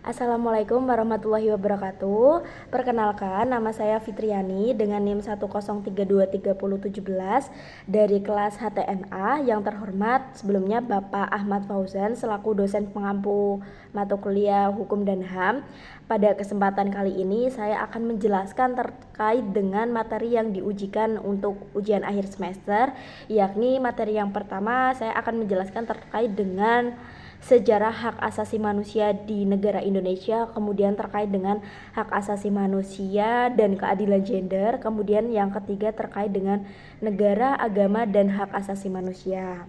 Assalamualaikum warahmatullahi wabarakatuh. Perkenalkan, nama saya Fitriani dengan NIM 103233017 dari kelas HTNA. Yang terhormat, sebelumnya Bapak Ahmad Fauzan selaku dosen pengampu mata kuliah Hukum dan HAM. Pada kesempatan kali ini saya akan menjelaskan terkait dengan materi yang diujikan untuk ujian akhir semester, yakni materi yang pertama saya akan menjelaskan terkait dengan sejarah hak asasi manusia di negara Indonesia, kemudian terkait dengan hak asasi manusia dan keadilan gender, kemudian yang ketiga terkait dengan negara, agama, dan hak asasi manusia.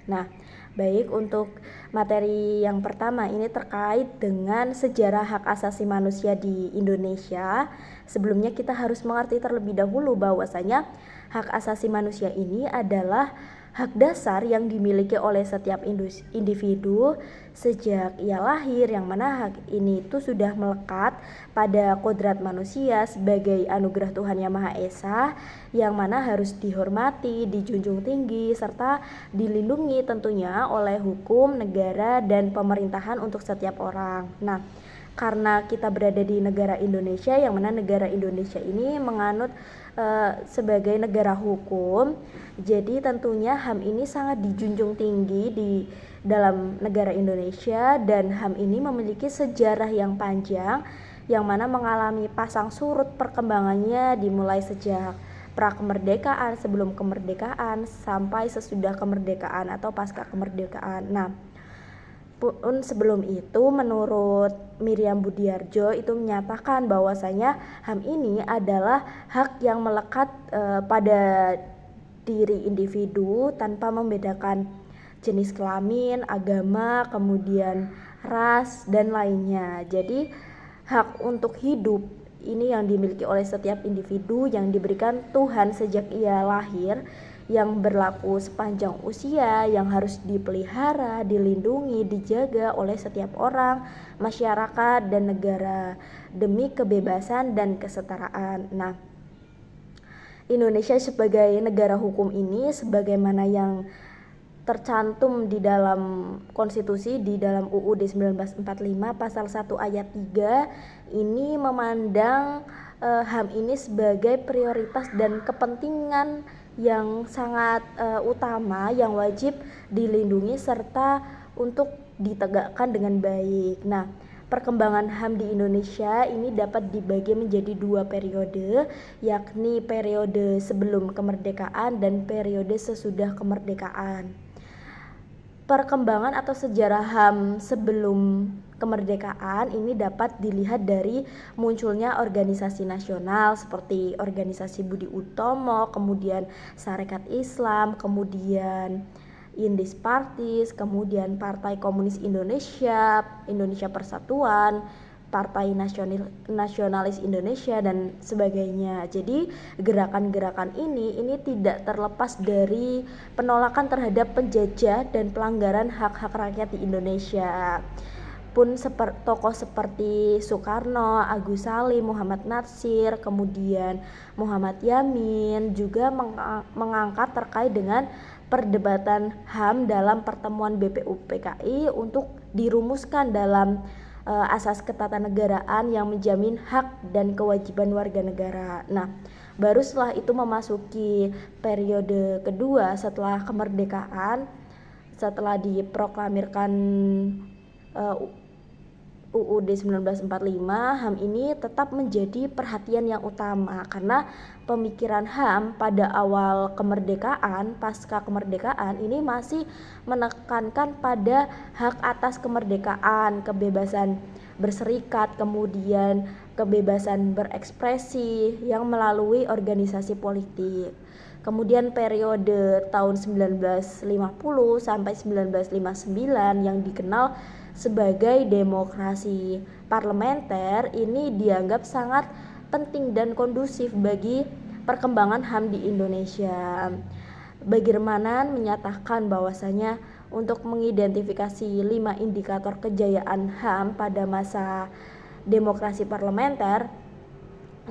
Nah, baik, untuk materi yang pertama ini terkait dengan sejarah hak asasi manusia di Indonesia. Sebelumnya kita harus mengerti terlebih dahulu bahwasanya hak asasi manusia ini adalah hak dasar yang dimiliki oleh setiap individu sejak ia lahir, yang mana hak ini itu sudah melekat pada kodrat manusia sebagai anugerah Tuhan Yang Maha Esa, yang mana harus dihormati, dijunjung tinggi, serta dilindungi tentunya oleh hukum, negara, dan pemerintahan untuk setiap orang. Nah, karena kita berada di negara Indonesia, yang mana negara Indonesia ini menganut sebagai negara hukum, jadi tentunya HAM ini sangat dijunjung tinggi di dalam negara Indonesia, dan HAM ini memiliki sejarah yang panjang yang mana mengalami pasang surut perkembangannya dimulai sejak prakemerdekaan, sebelum kemerdekaan, sampai sesudah kemerdekaan atau pasca kemerdekaan. Nah, pun sebelum itu menurut Miriam Budiarjo itu menyatakan bahwasanya HAM ini adalah hak yang melekat pada diri individu tanpa membedakan jenis kelamin, agama, kemudian ras, dan lainnya. Jadi hak untuk hidup ini yang dimiliki oleh setiap individu yang diberikan Tuhan sejak ia lahir, yang berlaku sepanjang usia, yang harus dipelihara, dilindungi, dijaga oleh setiap orang, masyarakat, dan negara demi kebebasan dan kesetaraan. Nah, Indonesia sebagai negara hukum ini, sebagaimana yang tercantum di dalam konstitusi, di dalam UUD 1945 pasal 1 ayat 3, ini memandang HAM ini sebagai prioritas dan kepentingan yang sangat utama yang wajib dilindungi serta untuk ditegakkan dengan baik. Nah, perkembangan HAM di Indonesia ini dapat dibagi menjadi dua periode, yakni periode sebelum kemerdekaan dan periode sesudah kemerdekaan. Perkembangan atau sejarah HAM sebelum kemerdekaan ini dapat dilihat dari munculnya organisasi nasional seperti organisasi Budi Utomo, kemudian Sarekat Islam, kemudian Indis Partis, kemudian Partai Komunis Indonesia, Indonesia Persatuan, Partai Nasionalis Indonesia, dan sebagainya. Jadi gerakan-gerakan ini tidak terlepas dari penolakan terhadap penjajah dan pelanggaran hak-hak rakyat di Indonesia. Pun tokoh seperti Soekarno, Agus Salim, Muhammad Natsir, kemudian Muhammad Yamin juga mengangkat terkait dengan perdebatan HAM dalam pertemuan BPUPKI untuk dirumuskan dalam asas ketatanegaraan yang menjamin hak dan kewajiban warga negara. Nah, baru setelah itu memasuki periode kedua setelah kemerdekaan, setelah diproklamirkan UUD 1945, HAM ini tetap menjadi perhatian yang utama karena pemikiran HAM pada awal kemerdekaan, pasca kemerdekaan ini masih menekankan pada hak atas kemerdekaan, kebebasan berserikat, kemudian kebebasan berekspresi yang melalui organisasi politik. Kemudian periode tahun 1950 sampai 1959 yang dikenal sebagai demokrasi parlementer ini dianggap sangat penting dan kondusif bagi perkembangan HAM di Indonesia. Bagirmanan menyatakan bahwasanya untuk mengidentifikasi 5 indikator kejayaan HAM pada masa demokrasi parlementer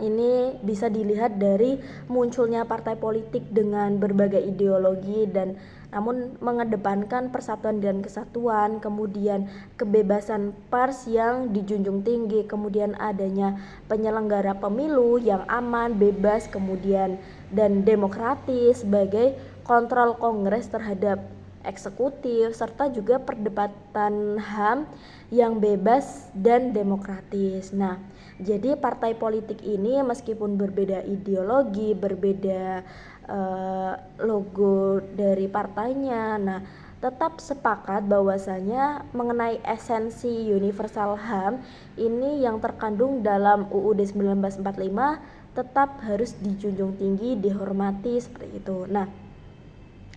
ini bisa dilihat dari munculnya partai politik dengan berbagai ideologi dan namun mengedepankan persatuan dan kesatuan, kemudian kebebasan pers yang dijunjung tinggi, kemudian adanya penyelenggara pemilu yang aman, bebas, kemudian dan demokratis sebagai kontrol Kongres terhadap eksekutif, serta juga perdebatan HAM yang bebas dan demokratis. Nah, jadi partai politik ini meskipun berbeda ideologi, berbeda logo dari partainya, nah tetap sepakat bahwasanya mengenai esensi universal HAM ini yang terkandung dalam UUD 1945 tetap harus dijunjung tinggi, dihormati seperti itu. Nah,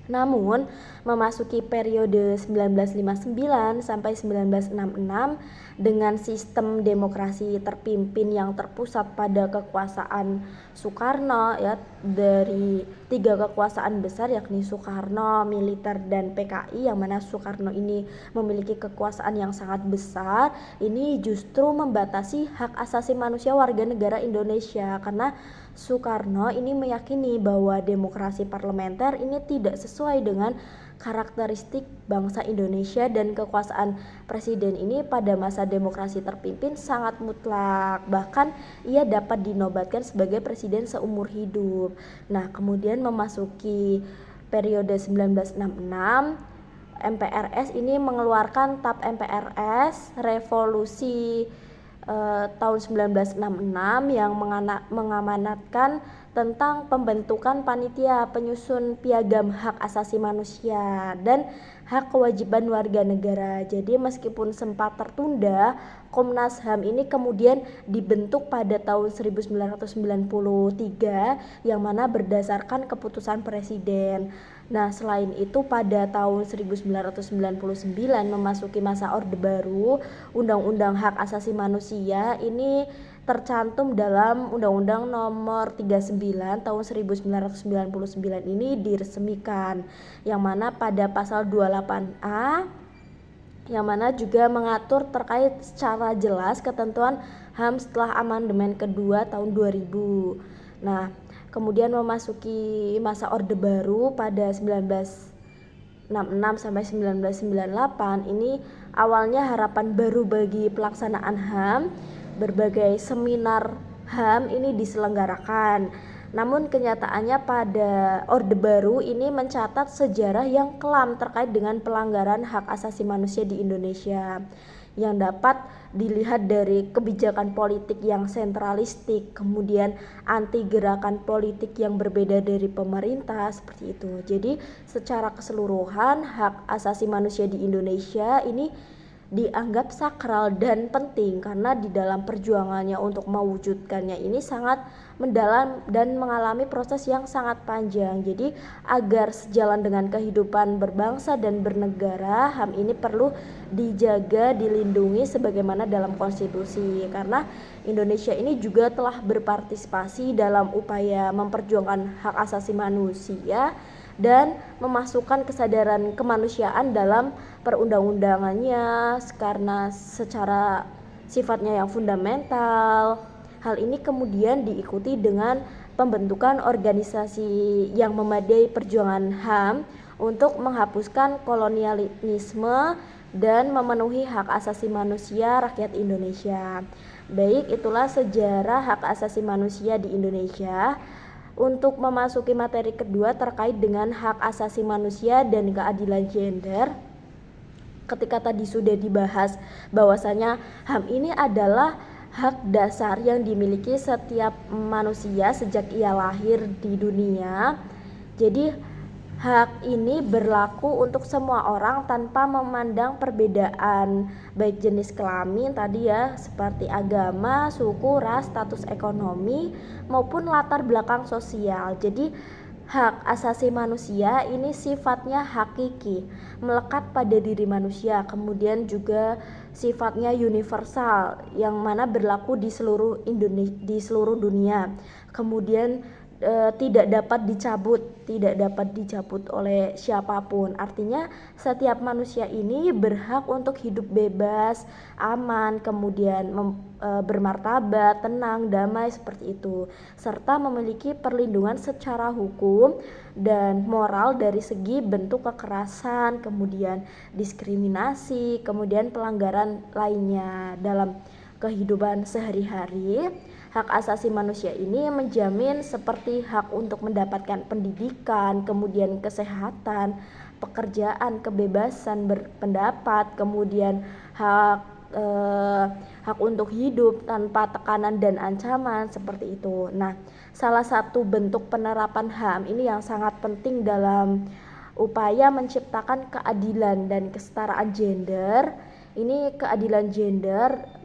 namun memasuki periode 1959 sampai 1966 dengan sistem demokrasi terpimpin yang terpusat pada kekuasaan Soekarno, ya, dari 3 kekuasaan besar yakni Soekarno, militer, dan PKI, yang mana Soekarno ini memiliki kekuasaan yang sangat besar, ini justru membatasi hak asasi manusia warga negara Indonesia, karena Soekarno ini meyakini bahwa demokrasi parlementer ini tidak sesuai dengan karakteristik bangsa Indonesia, dan kekuasaan presiden ini pada masa demokrasi terpimpin sangat mutlak, bahkan ia dapat dinobatkan sebagai presiden seumur hidup. Nah, kemudian memasuki periode 1966, MPRS ini mengeluarkan TAP MPRS Revolusi tahun 1966 yang mengamanatkan tentang pembentukan panitia penyusun piagam hak asasi manusia dan hak kewajiban warga negara. Jadi meskipun sempat tertunda, Komnas HAM ini kemudian dibentuk pada tahun 1993 yang mana berdasarkan keputusan presiden. Nah, selain itu pada tahun 1999 memasuki masa Orde Baru, Undang-Undang Hak Asasi Manusia ini tercantum dalam Undang-Undang Nomor 39 tahun 1999 ini diresmikan, yang mana pada pasal 28A yang mana juga mengatur terkait secara jelas ketentuan HAM setelah amandemen kedua tahun 2000. Nah, kemudian memasuki masa Orde Baru pada 1966 sampai 1998 ini awalnya harapan baru bagi pelaksanaan HAM. Berbagai seminar HAM ini diselenggarakan. Namun kenyataannya pada Orde Baru ini mencatat sejarah yang kelam terkait dengan pelanggaran hak asasi manusia di Indonesia, yang dapat dilihat dari kebijakan politik yang sentralistik, kemudian anti gerakan politik yang berbeda dari pemerintah, seperti itu. Jadi secara keseluruhan hak asasi manusia di Indonesia ini dianggap sakral dan penting karena di dalam perjuangannya untuk mewujudkannya ini sangat mendalam dan mengalami proses yang sangat panjang. Jadi agar sejalan dengan kehidupan berbangsa dan bernegara, HAM ini perlu dijaga, dilindungi sebagaimana dalam konstitusi, karena Indonesia ini juga telah berpartisipasi dalam upaya memperjuangkan hak asasi manusia dan memasukkan kesadaran kemanusiaan dalam perundang-undangannya karena secara sifatnya yang fundamental. Hal ini kemudian diikuti dengan pembentukan organisasi yang memadai perjuangan HAM untuk menghapuskan kolonialisme dan memenuhi hak asasi manusia rakyat Indonesia. Baik, itulah sejarah hak asasi manusia di Indonesia. Untuk memasuki materi kedua terkait dengan hak asasi manusia dan keadilan gender, ketika tadi sudah dibahas bahwasanya HAM ini adalah hak dasar yang dimiliki setiap manusia sejak ia lahir di dunia. Jadi hak ini berlaku untuk semua orang tanpa memandang perbedaan baik jenis kelamin tadi ya, seperti agama, suku, ras, status ekonomi maupun latar belakang sosial. Jadi hak asasi manusia ini sifatnya hakiki, melekat pada diri manusia, kemudian juga sifatnya universal yang mana berlaku di seluruh dunia. Kemudian tidak dapat dicabut oleh siapapun. Artinya setiap manusia ini berhak untuk hidup bebas, aman, kemudian bermartabat, tenang, damai seperti itu, serta memiliki perlindungan secara hukum dan moral dari segi bentuk kekerasan, kemudian diskriminasi, kemudian pelanggaran lainnya dalam kehidupan sehari-hari. Hak asasi manusia ini menjamin seperti hak untuk mendapatkan pendidikan, kemudian kesehatan, pekerjaan, kebebasan berpendapat, kemudian hak untuk hidup tanpa tekanan dan ancaman seperti itu. Nah, salah satu bentuk penerapan HAM ini yang sangat penting dalam upaya menciptakan keadilan dan kesetaraan gender. Ini keadilan gender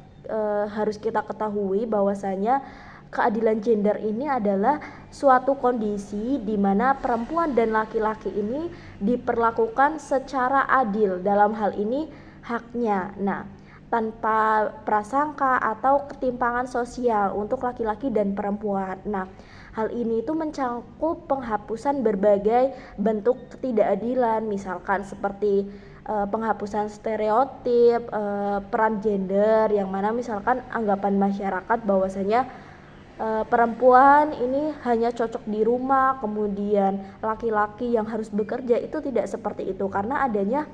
harus kita ketahui bahwasanya keadilan gender ini adalah suatu kondisi di mana perempuan dan laki-laki ini diperlakukan secara adil dalam hal ini haknya. Nah, tanpa prasangka atau ketimpangan sosial untuk laki-laki dan perempuan. Nah, hal ini itu mencakup penghapusan berbagai bentuk ketidakadilan, misalkan seperti penghapusan stereotip, peran gender, yang mana misalkan anggapan masyarakat bahwasanya perempuan ini hanya cocok di rumah, kemudian laki-laki yang harus bekerja. Itu tidak seperti itu karena adanya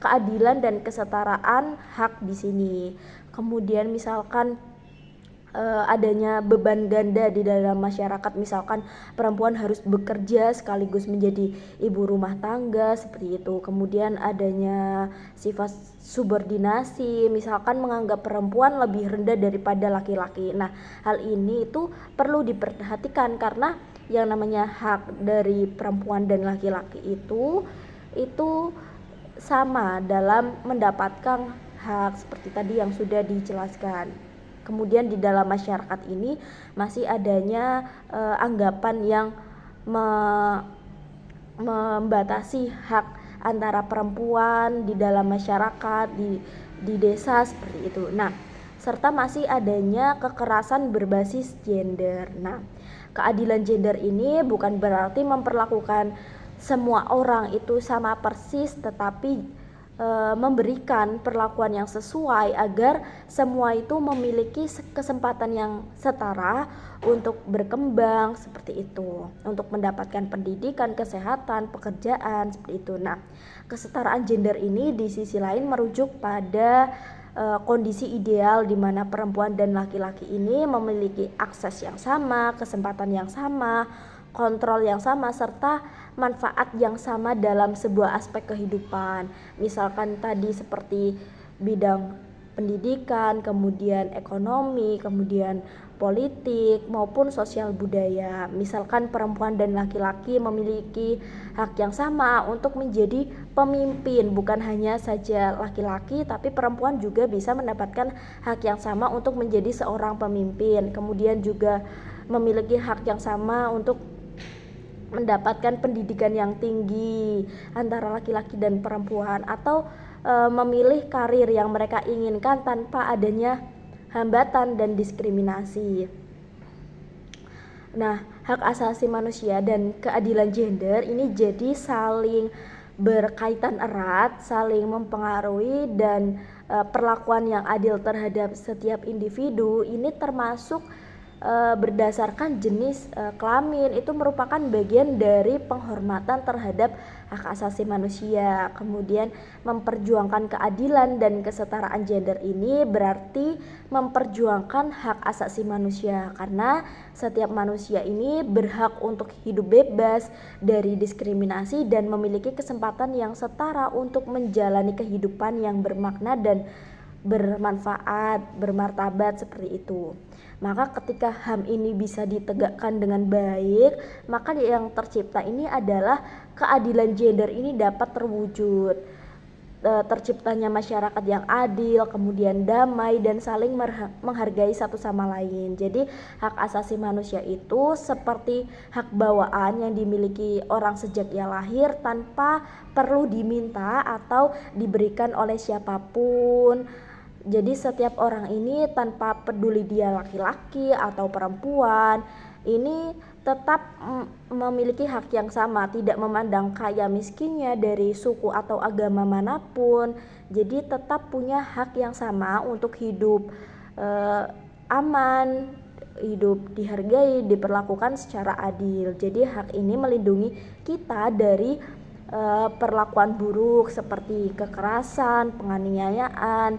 keadilan dan kesetaraan hak di sini. Kemudian misalkan adanya beban ganda di dalam masyarakat, misalkan perempuan harus bekerja sekaligus menjadi ibu rumah tangga seperti itu. Kemudian adanya sifat subordinasi, misalkan menganggap perempuan lebih rendah daripada laki-laki. Nah, hal ini itu perlu diperhatikan karena yang namanya hak dari perempuan dan laki-laki itu sama dalam mendapatkan hak seperti tadi yang sudah dijelaskan. Kemudian di dalam masyarakat ini masih adanya anggapan yang membatasi hak antara perempuan di dalam masyarakat, di desa seperti itu. Nah, serta masih adanya kekerasan berbasis gender. Nah, keadilan gender ini bukan berarti memperlakukan semua orang itu sama persis, tetapi memberikan perlakuan yang sesuai agar semua itu memiliki kesempatan yang setara untuk berkembang seperti itu, untuk mendapatkan pendidikan, kesehatan, pekerjaan seperti itu. Nah, kesetaraan gender ini di sisi lain merujuk pada kondisi ideal di mana perempuan dan laki-laki ini memiliki akses yang sama, kesempatan yang sama, kontrol yang sama, serta manfaat yang sama dalam sebuah aspek kehidupan. Misalkan tadi seperti bidang pendidikan, kemudian ekonomi, kemudian politik maupun sosial budaya. Misalkan perempuan dan laki-laki memiliki hak yang sama untuk menjadi pemimpin, bukan hanya saja laki-laki tapi perempuan juga bisa mendapatkan hak yang sama untuk menjadi seorang pemimpin. Kemudian juga memiliki hak yang sama untuk mendapatkan pendidikan yang tinggi antara laki-laki dan perempuan, atau memilih karir yang mereka inginkan tanpa adanya hambatan dan diskriminasi. Nah, hak asasi manusia dan keadilan gender ini jadi saling berkaitan erat, saling mempengaruhi, dan perlakuan yang adil terhadap setiap individu ini termasuk berdasarkan jenis kelamin itu merupakan bagian dari penghormatan terhadap hak asasi manusia. Kemudian memperjuangkan keadilan dan kesetaraan gender ini berarti memperjuangkan hak asasi manusia, karena setiap manusia ini berhak untuk hidup bebas dari diskriminasi dan memiliki kesempatan yang setara untuk menjalani kehidupan yang bermakna dan bermanfaat, bermartabat seperti itu. Maka ketika HAM ini bisa ditegakkan dengan baik, maka yang tercipta ini adalah keadilan gender ini dapat terwujud. Terciptanya masyarakat yang adil, kemudian damai dan saling menghargai satu sama lain. Jadi hak asasi manusia itu seperti hak bawaan yang dimiliki orang sejak ia lahir tanpa perlu diminta atau diberikan oleh siapapun. Jadi setiap orang ini tanpa peduli dia laki-laki atau perempuan, ini tetap memiliki hak yang sama, tidak memandang kaya miskinnya dari suku atau agama manapun. Jadi tetap punya hak yang sama untuk hidup aman, hidup dihargai, diperlakukan secara adil. Jadi hak ini melindungi kita dari perlakuan buruk seperti kekerasan, penganiayaan,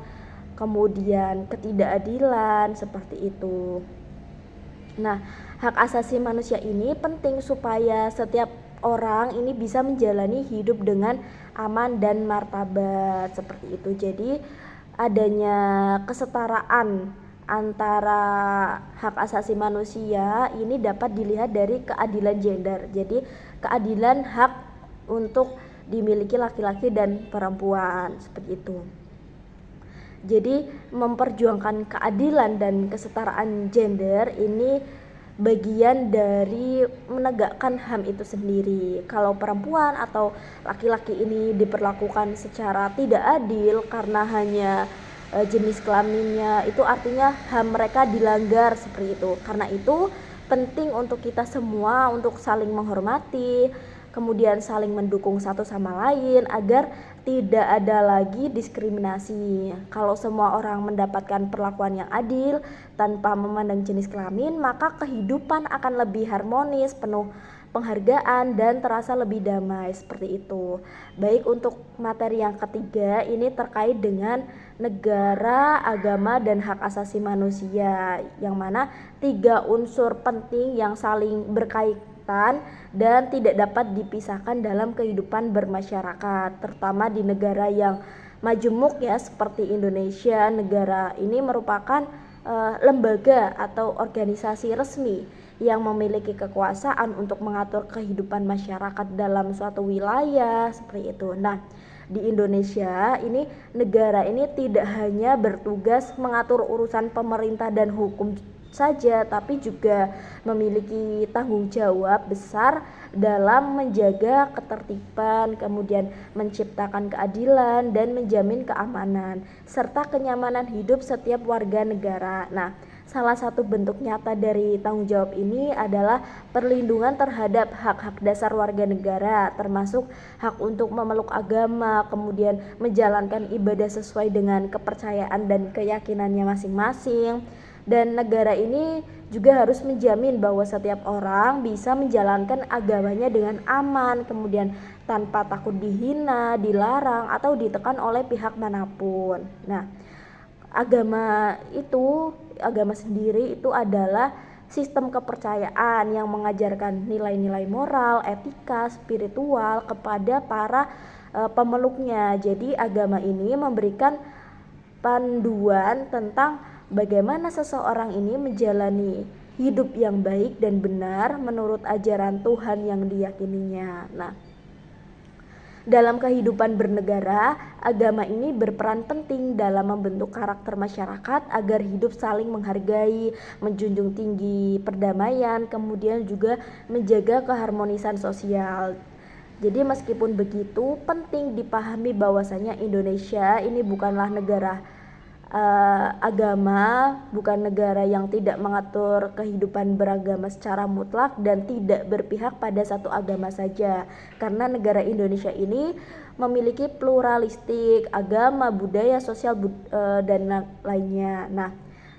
kemudian ketidakadilan seperti itu. Nah, hak asasi manusia ini penting supaya setiap orang ini bisa menjalani hidup dengan aman dan martabat seperti itu. Jadi adanya kesetaraan antara hak asasi manusia ini dapat dilihat dari keadilan gender. Jadi keadilan hak untuk dimiliki laki-laki dan perempuan seperti itu. Jadi memperjuangkan keadilan dan kesetaraan gender ini bagian dari menegakkan HAM itu sendiri. Kalau perempuan atau laki-laki ini diperlakukan secara tidak adil karena hanya jenis kelaminnya, itu artinya HAM mereka dilanggar seperti itu. Karena itu penting untuk kita semua untuk saling menghormati, kemudian saling mendukung satu sama lain agar tidak ada lagi diskriminasi. Kalau semua orang mendapatkan perlakuan yang adil tanpa memandang jenis kelamin, maka kehidupan akan lebih harmonis, penuh penghargaan dan terasa lebih damai seperti itu. Baik, untuk materi yang ketiga ini terkait dengan negara, agama, dan hak asasi manusia, yang mana 3 unsur penting yang saling berkaitan dan tidak dapat dipisahkan dalam kehidupan bermasyarakat, terutama di negara yang majemuk ya seperti Indonesia. Negara ini merupakan lembaga atau organisasi resmi yang memiliki kekuasaan untuk mengatur kehidupan masyarakat dalam suatu wilayah seperti itu. Nah, di Indonesia ini negara ini tidak hanya bertugas mengatur urusan pemerintah dan hukum saja, tapi juga memiliki tanggung jawab besar dalam menjaga ketertiban, kemudian menciptakan keadilan dan menjamin keamanan serta kenyamanan hidup setiap warga negara. Nah, salah satu bentuk nyata dari tanggung jawab ini adalah perlindungan terhadap hak-hak dasar warga negara, termasuk hak untuk memeluk agama, kemudian menjalankan ibadah sesuai dengan kepercayaan dan keyakinannya masing-masing. Dan negara ini juga harus menjamin bahwa setiap orang bisa menjalankan agamanya dengan aman, kemudian tanpa takut dihina, dilarang, atau ditekan oleh pihak manapun. Nah, agama sendiri itu adalah sistem kepercayaan yang mengajarkan nilai-nilai moral, etika, spiritual kepada para pemeluknya. Jadi agama ini memberikan panduan tentang bagaimana seseorang ini menjalani hidup yang baik dan benar menurut ajaran Tuhan yang diyakininya. Nah, dalam kehidupan bernegara, agama ini berperan penting dalam membentuk karakter masyarakat agar hidup saling menghargai, menjunjung tinggi perdamaian, kemudian juga menjaga keharmonisan sosial. Jadi meskipun begitu, penting dipahami bahwasanya Indonesia ini bukanlah negara agama, bukan negara yang tidak mengatur kehidupan beragama secara mutlak dan tidak berpihak pada satu agama saja. Karena negara Indonesia ini memiliki pluralistik agama, budaya, sosial, dan lainnya. Nah,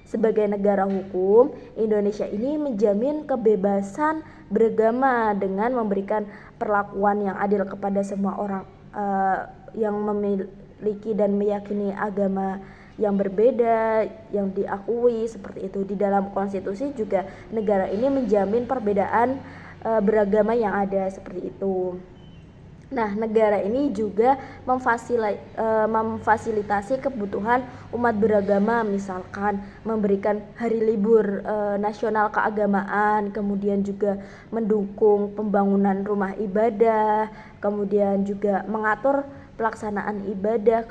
sebagai negara hukum, Indonesia ini menjamin kebebasan beragama dengan memberikan perlakuan yang adil kepada semua orang yang memiliki dan meyakini agama yang berbeda, yang diakui seperti itu. Di dalam konstitusi juga negara ini menjamin perbedaan beragama yang ada seperti itu. Nah, negara ini juga memfasilitasi kebutuhan umat beragama, misalkan memberikan hari libur nasional keagamaan, kemudian juga mendukung pembangunan rumah ibadah, kemudian juga mengatur pelaksanaan ibadah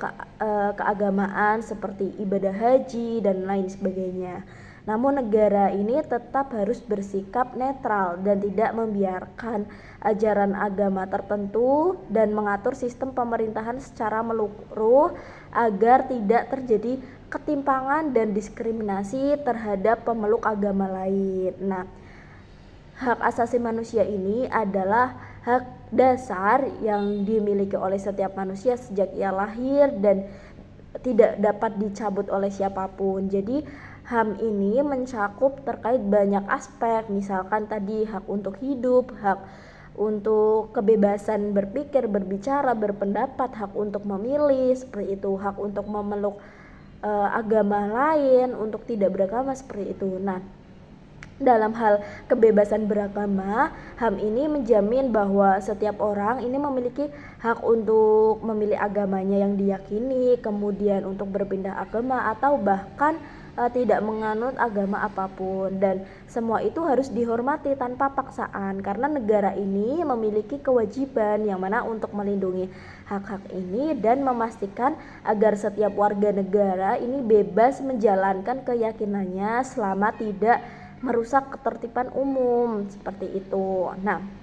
keagamaan seperti ibadah haji dan lain sebagainya. Namun negara ini tetap harus bersikap netral dan tidak membiarkan ajaran agama tertentu dan mengatur sistem pemerintahan secara menyeluruh agar tidak terjadi ketimpangan dan diskriminasi terhadap pemeluk agama lain. Nah, Hak asasi manusia ini adalah hak dasar yang dimiliki oleh setiap manusia sejak ia lahir dan tidak dapat dicabut oleh siapapun. Jadi HAM ini mencakup terkait banyak aspek, misalkan tadi hak untuk hidup, hak untuk kebebasan berpikir, berbicara, berpendapat, hak untuk memilih, seperti itu, hak untuk memeluk agama lain, untuk tidak beragama, seperti itu. Nah, dalam hal kebebasan beragama, HAM ini menjamin bahwa setiap orang ini memiliki hak untuk memilih agamanya yang diyakini, kemudian untuk berpindah agama atau bahkan tidak menganut agama apapun, dan semua itu harus dihormati tanpa paksaan karena negara ini memiliki kewajiban yang mana untuk melindungi hak-hak ini dan memastikan agar setiap warga negara ini bebas menjalankan keyakinannya selama tidak merusak ketertiban umum, seperti itu. Nah,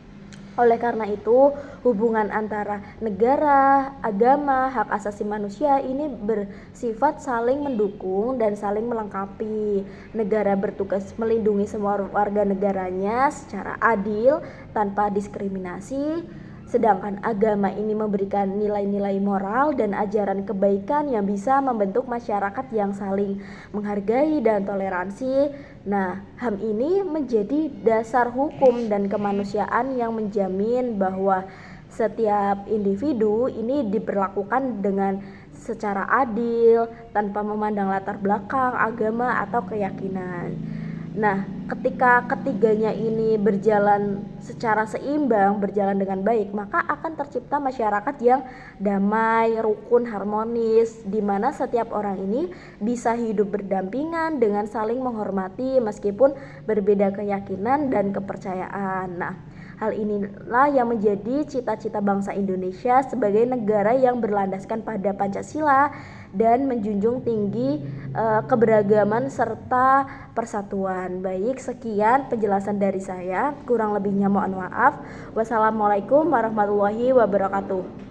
oleh karena itu, hubungan antara negara, agama, hak asasi manusia ini bersifat saling mendukung dan saling melengkapi. Negara bertugas melindungi semua warga negaranya secara adil tanpa diskriminasi, sedangkan agama ini memberikan nilai-nilai moral dan ajaran kebaikan yang bisa membentuk masyarakat yang saling menghargai dan toleransi. Nah, HAM ini menjadi dasar hukum dan kemanusiaan yang menjamin bahwa setiap individu ini diperlakukan dengan secara adil tanpa memandang latar belakang, agama, atau keyakinan. Nah, ketika ketiganya ini berjalan secara seimbang, berjalan dengan baik, maka akan tercipta masyarakat yang damai, rukun, harmonis, di mana setiap orang ini bisa hidup berdampingan dengan saling menghormati meskipun berbeda keyakinan dan kepercayaan. Nah, hal inilah yang menjadi cita-cita bangsa Indonesia sebagai negara yang berlandaskan pada Pancasila dan menjunjung tinggi keberagaman serta persatuan. Baik, sekian penjelasan dari saya. Kurang lebihnya mohon maaf. Wassalamualaikum warahmatullahi wabarakatuh.